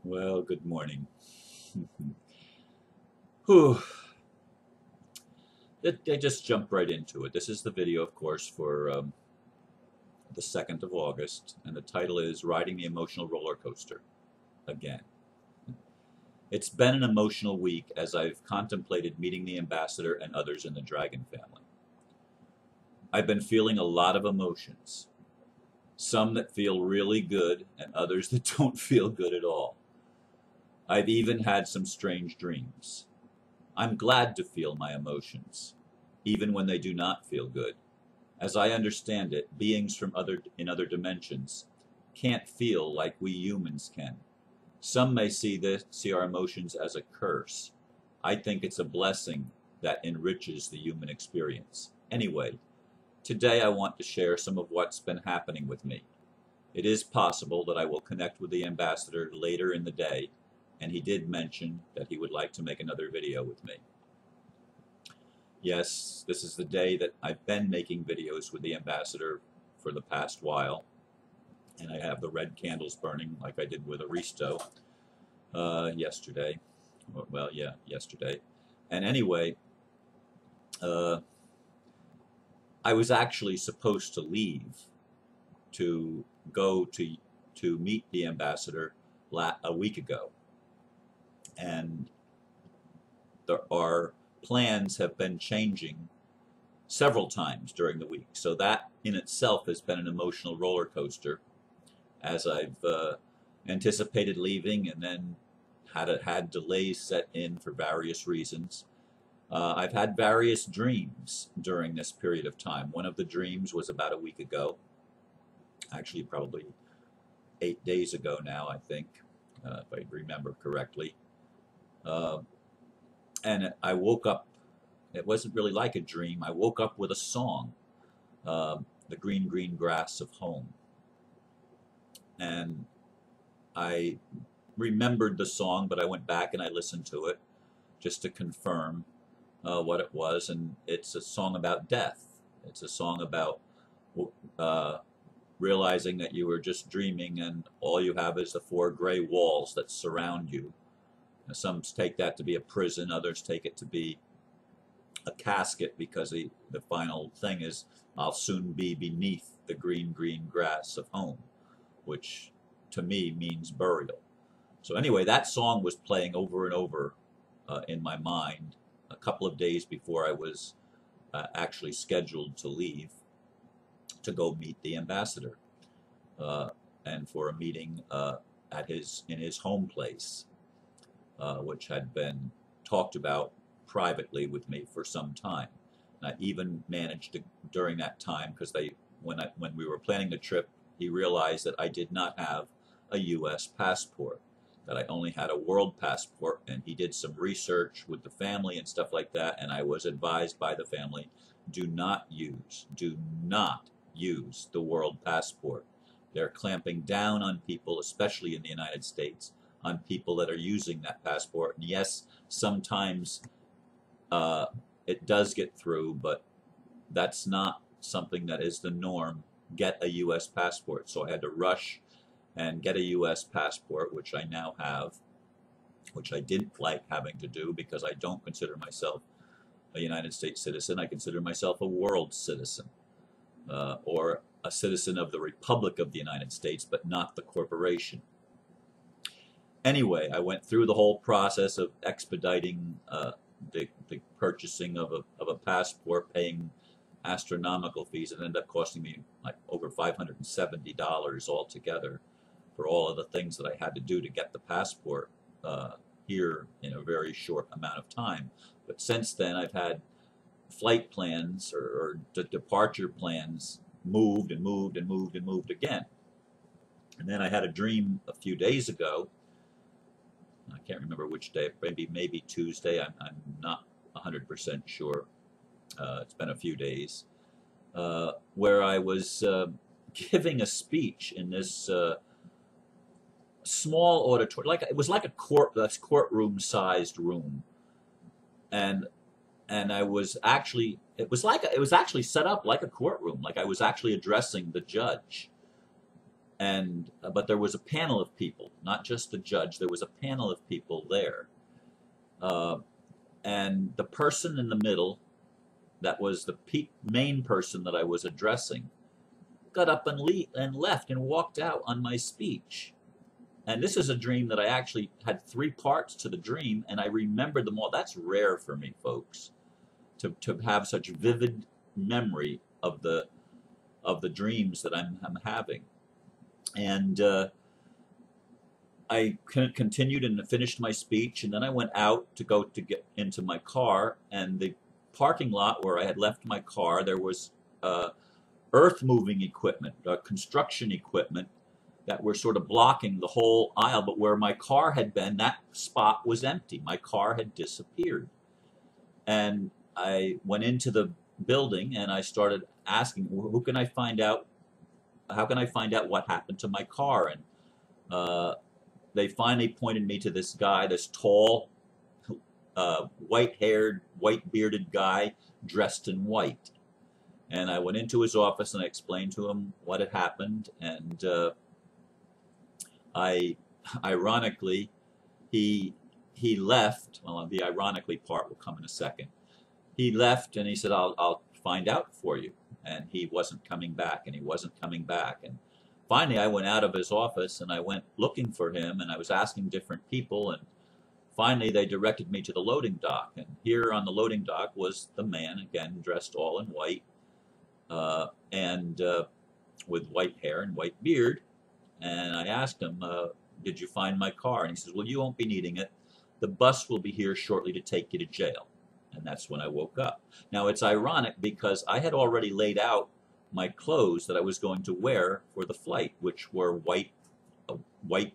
Well, good morning. Whew. They just jumped right into it. This is the video, of course, for the 2nd of August, and the title is Riding the Emotional Roller Coaster Again. It's been an emotional week as I've contemplated meeting the ambassador and others in the dragon family. I've been feeling a lot of emotions, some that feel really good and others that don't feel good at all. I've even had some strange dreams. I'm glad to feel my emotions, even when they do not feel good. As I understand it, beings from in other dimensions can't feel like we humans can. Some may see our emotions as a curse. I think it's a blessing that enriches the human experience. Anyway, today I want to share some of what's been happening with me. It is possible that I will connect with the ambassador later in the day, and he did mention that he would like to make another video with me. Yes, this is the day that I've been making videos with the ambassador for the past while, and I have the red candles burning like I did with Aristo yesterday. Well, yeah, yesterday. And anyway, I was actually supposed to leave to go to meet the ambassador a week ago. And our plans have been changing several times during the week. So that in itself has been an emotional roller coaster as I've anticipated leaving and then had delays set in for various reasons. I've had various dreams during this period of time. One of the dreams was about a week ago, actually probably 8 days ago now, I think, if I remember correctly. And I woke up, it wasn't really like a dream. I woke up with a song, The Green, Green Grass of Home. And I remembered the song, but I went back and I listened to it just to confirm what it was. And it's a song about death. It's a song about realizing that you were just dreaming and all you have is the 4 gray walls that surround you. Some take that to be a prison, others take it to be a casket because the final thing is, I'll soon be beneath the green, green grass of home, which to me means burial. So anyway, that song was playing over and over in my mind a couple of days before I was actually scheduled to leave to go meet the ambassador and for a meeting in his home place. Which had been talked about privately with me for some time. And I even managed to, during that time, because when we were planning the trip, he realized that I did not have a U.S. passport, that I only had a world passport, and he did some research with the family and stuff like that, and I was advised by the family, do not use the world passport. They're clamping down on people, especially in the United States, on people that are using that passport. And yes, sometimes it does get through, but that's not something that is the norm. Get a U.S. passport. So I had to rush and get a U.S. passport, which I now have, which I didn't like having to do because I don't consider myself a United States citizen. I consider myself a world citizen, or a citizen of the Republic of the United States, but not the corporation. Anyway, I went through the whole process of expediting the purchasing of a passport, paying astronomical fees. It ended up costing me like over $570 altogether for all of the things that I had to do to get the passport here in a very short amount of time. But since then, I've had flight plans or departure plans moved and moved and moved and moved again. And then I had a dream a few days ago. I can't remember which day, maybe Tuesday. I'm not 100% sure. It's been a few days, where I was giving a speech in this small auditorium. It was like a courtroom-sized room, and I was actually it was actually set up like a courtroom. Like I was actually addressing the judge. and but there was a panel of people, not just the judge. There was a panel of people there, uh, and the person in the middle, that was the main person that I was addressing, got up and left and walked out on my speech. And this is a dream that I actually had 3 parts to the dream, and I remembered them all. That's rare for me, folks, to have such vivid memory of the dreams that I'm having. And I continued and finished my speech, and then I went out to go to get into my car, and the parking lot where I had left my car, there was earth moving equipment, construction equipment that were sort of blocking the whole aisle, but where my car had been, that spot was empty. My car had disappeared. And I went into the building and I started asking, who can I find out, how can I find out what happened to my car? And they finally pointed me to this guy, this tall, white-haired, white-bearded guy dressed in white. And I went into his office and I explained to him what had happened. And ironically, he left. Well, the ironically part will come in a second. He left and he said, I'll find out for you. And he wasn't coming back, and he wasn't coming back. And finally, I went out of his office and I went looking for him, and I was asking different people, and finally they directed me to the loading dock. And here on the loading dock was the man, again, dressed all in white, and with white hair and white beard. And I asked him, did you find my car? And he says, well, you won't be needing it. The bus will be here shortly to take you to jail. And that's when I woke up. Now, it's ironic because I had already laid out my clothes that I was going to wear for the flight, which were white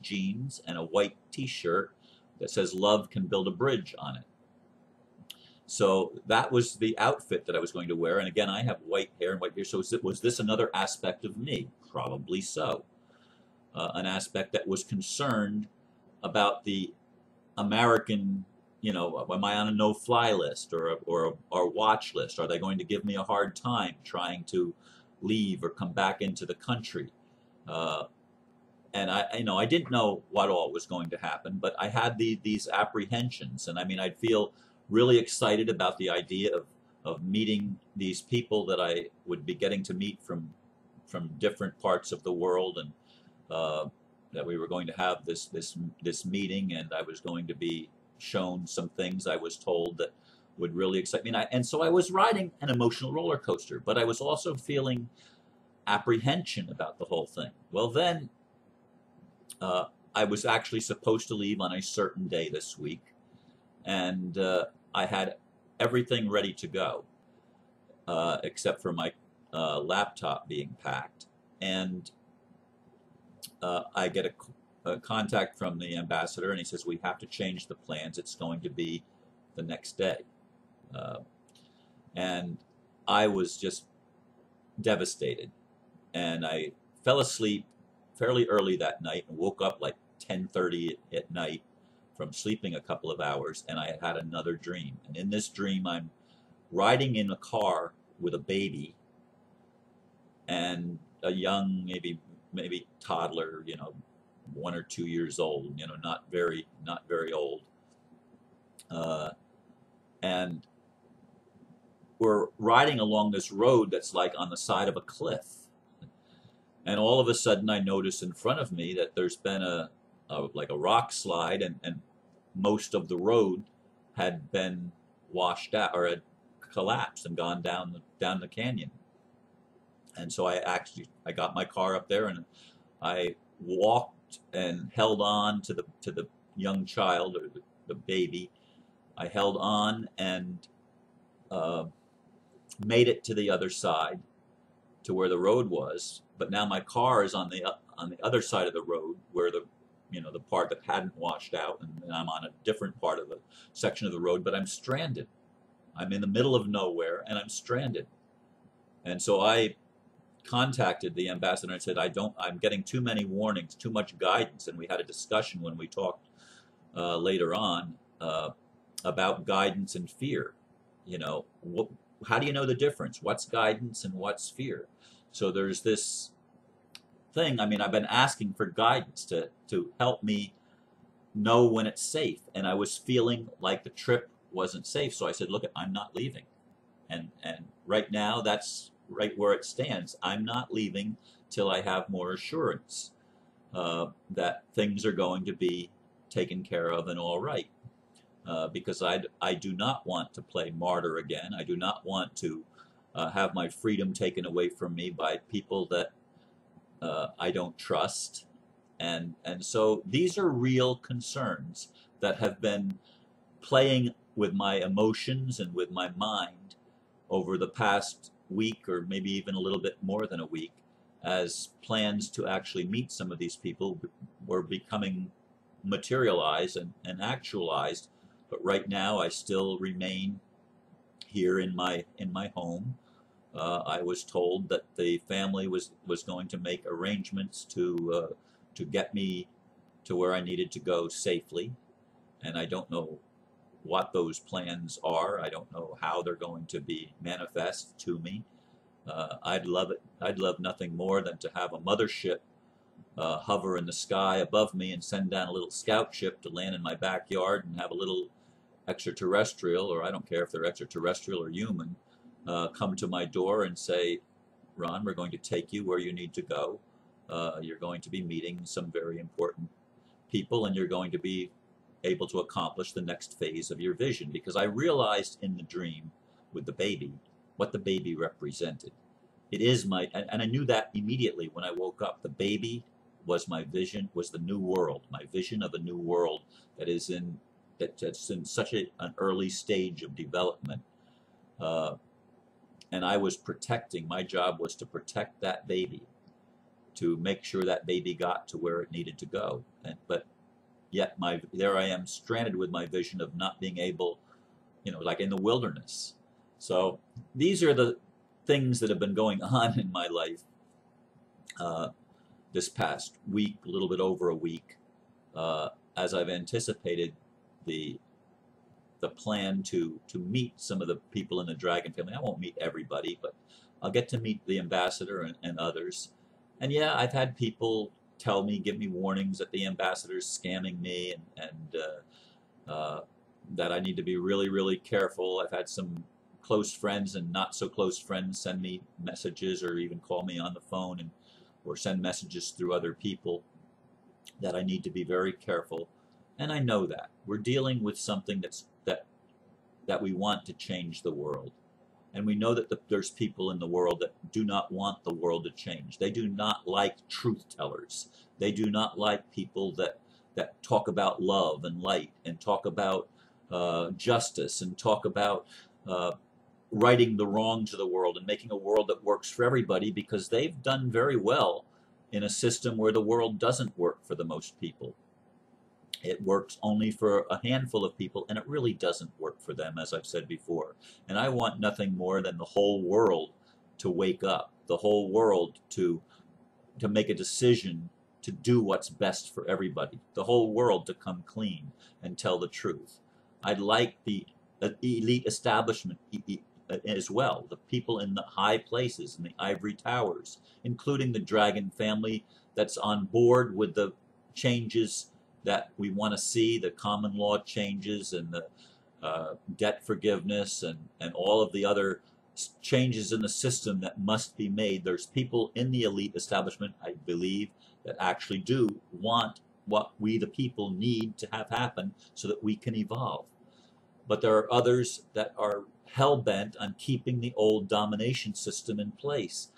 jeans and a white t-shirt that says "Love can build a bridge" on it. So that was the outfit that I was going to wear. And again, I have white hair and white beard. So was this another aspect of me? Probably so. An aspect that was concerned about the American, am I on a no-fly list or watch list? Are they going to give me a hard time trying to leave or come back into the country? And I didn't know what all was going to happen, but I had these apprehensions. And I mean, I'd feel really excited about the idea of meeting these people that I would be getting to meet from different parts of the world, and that we were going to have this meeting, and I was going to be shown some things, I was told, that would really excite me. And so I was riding an emotional roller coaster, but I was also feeling apprehension about the whole thing. Well, then I was actually supposed to leave on a certain day this week, and I had everything ready to go, except for my laptop being packed. And I get a contact from the ambassador, and he says, we have to change the plans. It's going to be the next day. And I was just devastated. And I fell asleep fairly early that night and woke up like 10:30 at night from sleeping a couple of hours, and I had another dream. And in this dream, I'm riding in a car with a baby and a young, maybe toddler, 1 or 2 years old, not very old. And we're riding along this road that's like on the side of a cliff. And all of a sudden I notice in front of me that there's been like a rock slide, and most of the road had been washed out or had collapsed and gone down the canyon. And so I got my car up there, and I walked and held on to the young child, or the baby. I held on and made it to the other side, to where the road was. But now my car is on the other side of the road, where the part that hadn't washed out, and I'm on a different part of the section of the road. But I'm stranded. I'm in the middle of nowhere, and I'm stranded. And so I contacted the ambassador and said, I'm getting too many warnings, too much guidance. And we had a discussion when we talked later on about guidance and fear. How do you know the difference? What's guidance and what's fear? So there's this thing. I mean, I've been asking for guidance to help me know when it's safe, and I was feeling like the trip wasn't safe. So I said, look, I'm not leaving. And right now, that's right where it stands. I'm not leaving till I have more assurance that things are going to be taken care of and all right. Because I do not want to play martyr again. I do not want to have my freedom taken away from me by people that I don't trust. And so these are real concerns that have been playing with my emotions and with my mind over the past week, or maybe even a little bit more than a week, as plans to actually meet some of these people were becoming materialized and actualized. But right now, I still remain here in my home. I was told that the family was going to make arrangements to get me to where I needed to go safely, and I don't know what those plans are. I don't know how they're going to be manifest to me. I'd love it. I'd love nothing more than to have a mothership hover in the sky above me and send down a little scout ship to land in my backyard and have a little extraterrestrial, or I don't care if they're extraterrestrial or human, come to my door and say, Ron, we're going to take you where you need to go. You're going to be meeting some very important people, and you're going to be able to accomplish the next phase of your vision. Because I realized in the dream with the baby what the baby represented. It is my, and I knew that immediately when I woke up. The baby was my vision, was the new world, my vision of a new world that is in that's in such an early stage of development. And I was protecting, my job was to protect that baby, to make sure that baby got to where it needed to go. But yet there I am stranded with my vision of not being able, like in the wilderness. So these are the things that have been going on in my life this past week, a little bit over a week, as I've anticipated the plan to meet some of the people in the dragon family. I won't meet everybody, but I'll get to meet the ambassador and others. And yeah, I've had people tell me, give me warnings that the ambassador's scamming me, and that I need to be really, really careful. I've had some close friends and not so close friends send me messages or even call me on the phone or send messages through other people that I need to be very careful. And I know that we're dealing with something that we want to change the world. And we know that there's people in the world that do not want the world to change. They do not like truth tellers. They do not like people that talk about love and light and talk about justice and talk about righting the wrongs of the world and making a world that works for everybody, because they've done very well in a system where the world doesn't work for the most people. It works only for a handful of people, and it really doesn't work for them, as I've said before. And I want nothing more than the whole world to wake up, the whole world to make a decision to do what's best for everybody, the whole world to come clean and tell the truth. I'd like the elite establishment as well, the people in the high places, in the ivory towers, including the dragon family that's on board with the changes that we want to see, the common law changes and the debt forgiveness and all of the other changes in the system that must be made. There's people in the elite establishment, I believe, that actually do want what we the people need to have happen so that we can evolve. But there are others that are hell-bent on keeping the old domination system in place.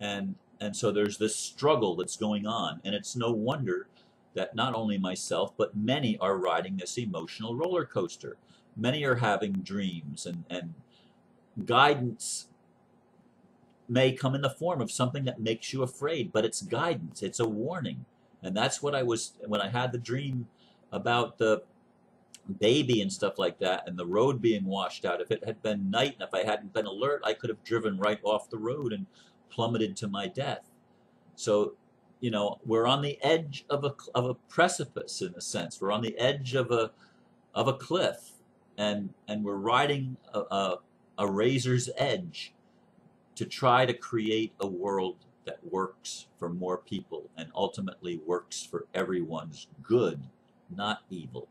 And so there's this struggle that's going on, and it's no wonder that not only myself, but many are riding this emotional roller coaster. Many are having dreams, and guidance may come in the form of something that makes you afraid, but it's guidance, it's a warning. And that's what I was, when I had the dream about the baby and stuff like that, and the road being washed out. If it had been night and if I hadn't been alert, I could have driven right off the road and plummeted to my death. So, we're on the edge of a precipice, in a sense. We're on the edge of a cliff, and we're riding a razor's edge to try to create a world that works for more people and ultimately works for everyone's good, not evil.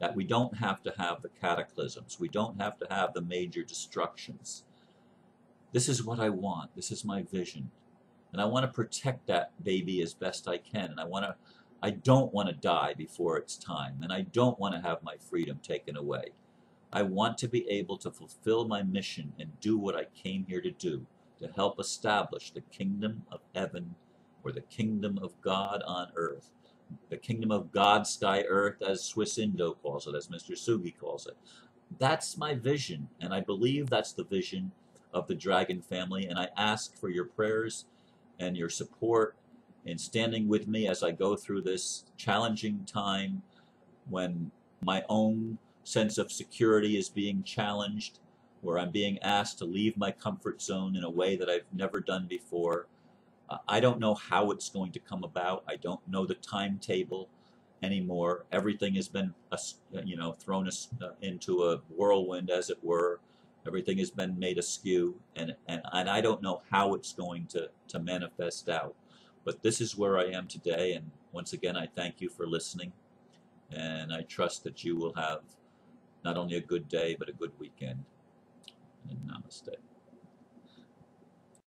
That we don't have to have the cataclysms. We don't have to have the major destructions. This is what I want. This is my vision. And I want to protect that baby as best I can. And I don't want to die before it's time. And I don't want to have my freedom taken away. I want to be able to fulfill my mission and do what I came here to do, to help establish the kingdom of heaven, or the kingdom of God on earth. The kingdom of God, sky, earth, as Swiss Indo calls it, as Mr. Sugi calls it. That's my vision, and I believe that's the vision of the Dragon family, and I ask for your prayers and your support in standing with me as I go through this challenging time when my own sense of security is being challenged, where I'm being asked to leave my comfort zone in a way that I've never done before. I don't know how it's going to come about. I don't know the timetable anymore. Everything has been, thrown into a whirlwind, as it were. Everything has been made askew, and I don't know how it's going to manifest out. But this is where I am today, and once again, I thank you for listening, and I trust that you will have not only a good day, but a good weekend. And namaste.